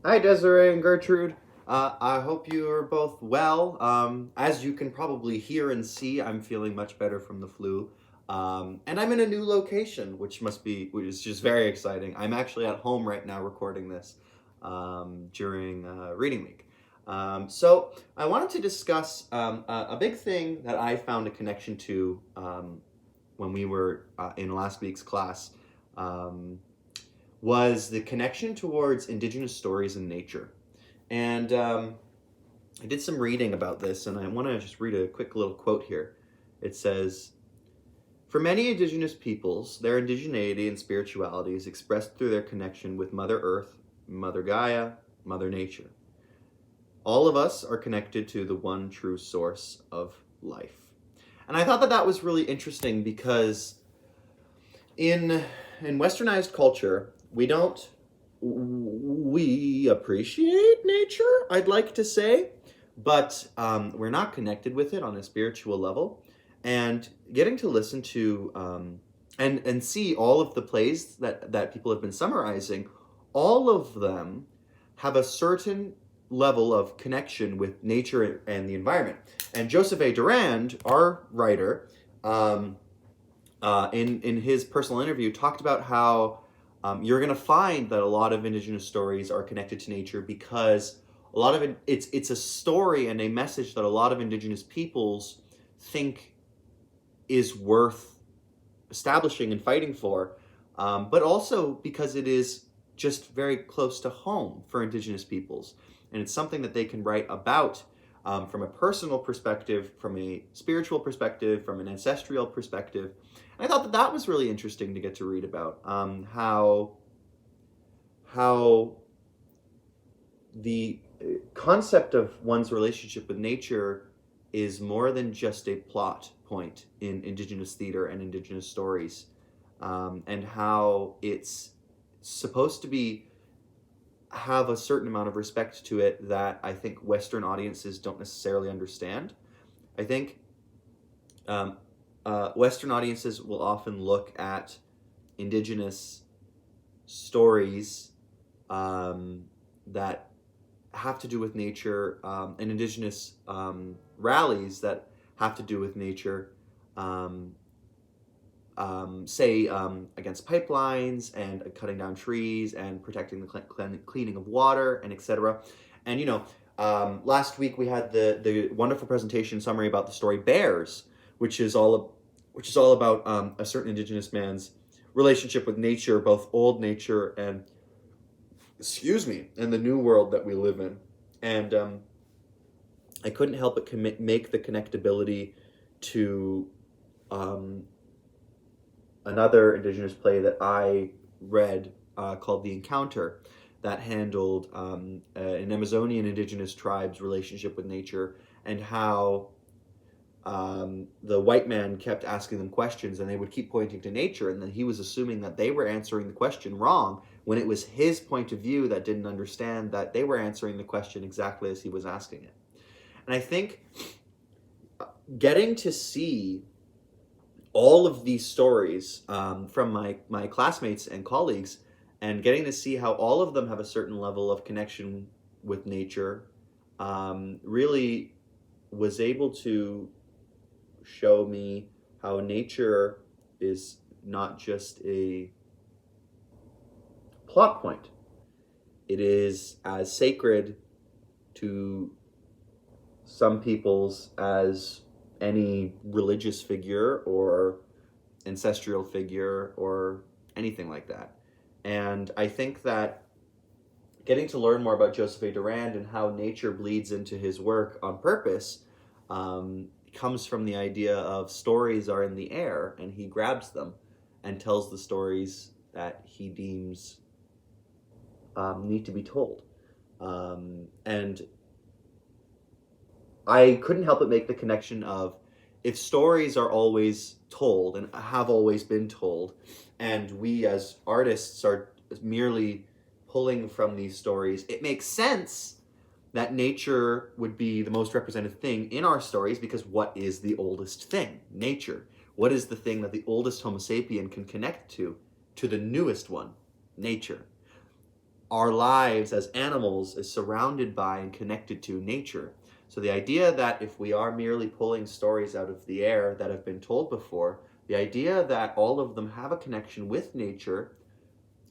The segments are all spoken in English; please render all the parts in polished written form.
Hi, Desiree and Gertrude. I hope you are both well. As you can probably hear and see, I'm feeling much better from the flu. And I'm in a new location, which is just very exciting. I'm actually at home right now recording this during reading week. So I wanted to discuss a big thing that I found a connection to when we were in last week's class. Um, was the connection towards indigenous stories in nature. And I did some reading about this, and I want to just read a quick little quote here. It says, for many indigenous peoples, their indigeneity and spirituality is expressed through their connection with Mother Earth, Mother Gaia, Mother Nature. All of us are connected to the one true source of life. And I thought that that was really interesting because in in westernized culture, we appreciate nature, I'd like to say, but we're not connected with it on a spiritual level. And getting to listen to and see all of the plays that people have been summarizing, all of them have a certain level of connection with nature and the environment. And Joseph A. Durand, our writer, in his personal interview, talked about how you're going to find that a lot of indigenous stories are connected to nature because a lot of it's a story and a message that a lot of indigenous peoples think is worth establishing and fighting for, but also because it is just very close to home for indigenous peoples, and it's something that they can write about from a personal perspective, from a spiritual perspective, from an ancestral perspective. And I thought that that was really interesting to get to read about how the concept of one's relationship with nature is more than just a plot point in indigenous theater and indigenous stories, and how it's supposed to be have a certain amount of respect to it that I think Western audiences don't necessarily understand. I think um, Western audiences will often look at indigenous stories that have to do with nature, and indigenous rallies that have to do with nature, um, say against pipelines and cutting down trees and protecting the cleaning of water and etc. And last week we had the wonderful presentation summary about the story Bears, which is all about a certain indigenous man's relationship with nature, both old nature and and the new world that we live in. And I couldn't help but make the connectability to um, another indigenous play that I read called The Encounter, that handled an Amazonian indigenous tribe's relationship with nature and how the white man kept asking them questions and they would keep pointing to nature, and then he was assuming that they were answering the question wrong when it was his point of view that didn't understand that they were answering the question exactly as he was asking it. And I think getting to see all of these stories from my classmates and colleagues, and getting to see how all of them have a certain level of connection with nature, really was able to show me how nature is not just a plot point. It is as sacred to some peoples as any religious figure or ancestral figure or anything like that. And I think that getting to learn more about Joseph A. Durand and how nature bleeds into his work on purpose comes from the idea of stories are in the air, and he grabs them and tells the stories that he deems need to be told. And I couldn't help but make the connection of, if stories are always told and have always been told, and we as artists are merely pulling from these stories, it makes sense that nature would be the most represented thing in our stories, because what is the oldest thing? Nature. What is the thing that the oldest Homo sapien can connect to the newest one? Nature. our lives as animals is surrounded by and connected to nature. So the idea that if we are merely pulling stories out of the air that have been told before, the idea that all of them have a connection with nature,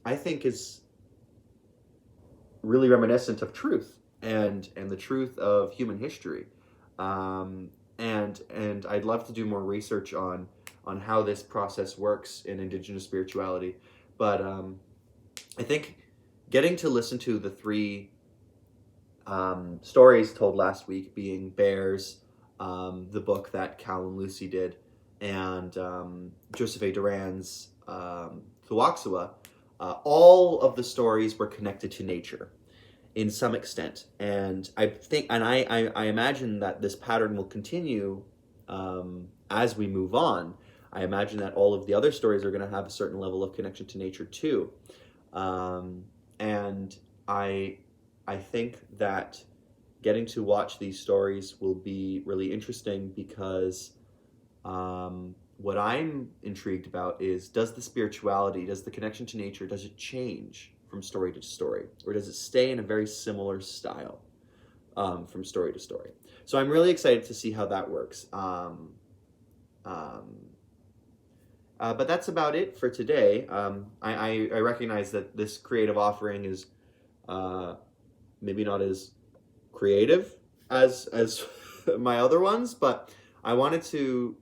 I think is really reminiscent of truth and the truth of human history. And I'd love to do more research on how this process works in indigenous spirituality. But I think getting to listen to the three stories told last week, being Bears, the book that Cal and Lucy did, and Joseph A. Duran's Thuaksua, all of the stories were connected to nature in some extent. And I imagine that this pattern will continue as we move on. I imagine that all of the other stories are going to have a certain level of connection to nature too. And I think that getting to watch these stories will be really interesting because what I'm intrigued about is, does the spirituality, does the connection to nature, does it change from story to story? Or does it stay in a very similar style from story to story? So I'm really excited to see how that works. But that's about it for today. I recognize that this creative offering is maybe not as creative as my other ones, but I wanted to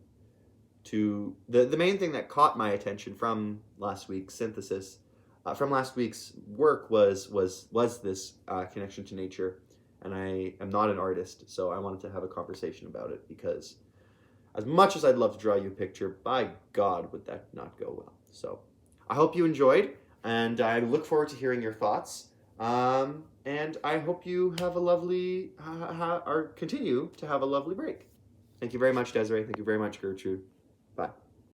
the main thing that caught my attention from last week's synthesis, from last week's work was this connection to nature. And I am not an artist, so I wanted to have a conversation about it, because as much as I'd love to draw you a picture, by God, would that not go well. So I hope you enjoyed, and I look forward to hearing your thoughts. And I hope you have a lovely, or continue to have a lovely break. Thank you very much, Desiree. Thank you very much, Gertrude. Bye.